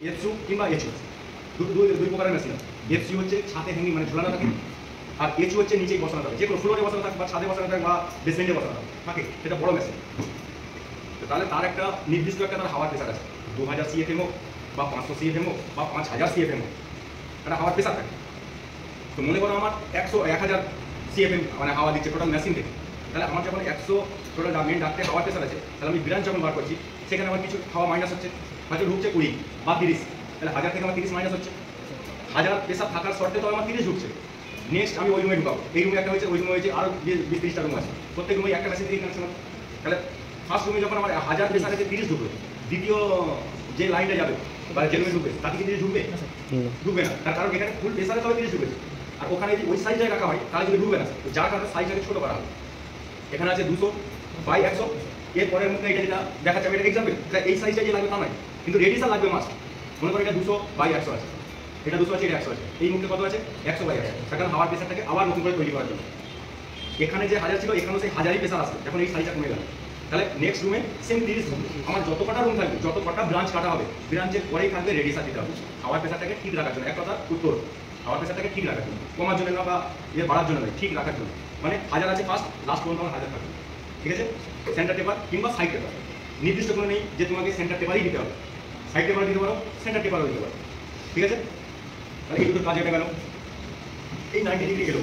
এফসু কিংবা এচু দুই প্রকারের মেশিন আছে। এফসি হচ্ছে ছাদে হ্যাঙ্গিং মানে ঝুলানো থাকে, আর এচু হচ্ছে নিচেই বসানো থাকে, যে কোনো ফ্লোরে বসানো থাকে বা ছাদে বসানো থাকে বা বেসমেন্টে বসানো থাকে, সেটা বড় মেশিন। তাহলে তার একটা নির্দিষ্ট একটা তার হাওয়ার প্রেসার আছে, 2000 CFM হোক বা 500 CFM হোক বা 5000 CFM হোক, একটা হাওয়ার প্রেসার থাকে। তো মনে করো আমার 1000 CFM মানে হাওয়া দিচ্ছে টোটাল মেশিন থেকে, তাহলে আমার যখন 100 টোটাল মেন ডাক্তে হাওয়ার প্রেসার আছে, তাহলে আমি ব্রাঞ্চ যখন বার করছি সেখানে আমার কিছু হাওয়া মাইনাস হচ্ছে, হয়তো ঢুকছে 20 বা 30, তাহলে 1000 থেকে আমার 30 মাইনাস হচ্ছে। 1000 প্রেসার থাকার শর্তে তো আমার 30 ঢুকছে। নেক্সট আমি ওই রুমে ঢুকাবো, এই রুমে একটা হয়েছে, ওই রুমে হয়েছে, আরও 20-30টা রুম আছে, প্রত্যেক রুমে একটা মেশিন থেকে কানেকশন আছে। তাহলে ফার্স্ট রুমে যখন আমার 1000 প্রেসার আছে 30 ঢুকবে, দ্বিতীয় যে লাইনটা যাবে বা যে রুমে ঢুকবে তাতে কি 30 ঢুকবে? ঢুকবে না, তার কারণ এখানে ফুল প্রেসারে তবে 30 ঢুকবে, আর ওখানে যদি ওই সাইজটায় রাখা হয় তাহলে যদি ঢুকবে না, যার কারণে সাইজটাকে ছোটো করা হবে। এখানে আছে 200 বাই 100, এর পরের মধ্যে এটা যেটা দেখাচ্ছে আমি এটা এক্সাম্পল, এই সাইজটা যে লাগবে তা নয়, কিন্তু রেডিয়াস লাগবে মাস্ট। মনে করো এটা 200 বাই 100 আছে, এটা 200 আছে, এটা 100 আছে, এই মুখে কত আছে? 100 বাই 100, তার কারণ হাওয়ার প্রেসারটাকে আবার নতুন করে তৈরি করার জন্য। এখানে যে 1000 ছিল এখানেও সেই 1000ই প্রেসার আসবে, যখন এই সাইজটা কমে গেল, তাহলে নেক্সট রুমে সেম 30 ঢুকবে। আমার যত কটা রুম থাকবে, যত কটা ব্রাঞ্চ কাটা হবে, ব্রাঞ্চের পরেই থাকবে রেডিয়াস দিতে হবে, হাওয়ার প্রেসারটাকে ঠিক রাখার জন্য। এক কথা উত্তর, হাওয়ার প্রেসারটাকে ঠিক রাখার জন্য, কমার জন্য না বা বাড়ার জন্য নয়, ঠিক রাখার জন্য। মানে 1000 আছে ফার্স্ট, লাস্ট পর্যন্ত আমার 1000 থাকবে, ঠিক আছে? সেন্টার টেপার কিংবা সাইড টেপার, নির্দিষ্ট করে নেই যে তোমাকে সেন্টার টেপারই দিতে হবে, সাইড টেপার দিতে পারো, সেন্টার টেপারও দিতে পারো, ঠিক আছে? তাহলে এই দুটো কাজ এটা গেল, এই 90 ডিগ্রি গেল।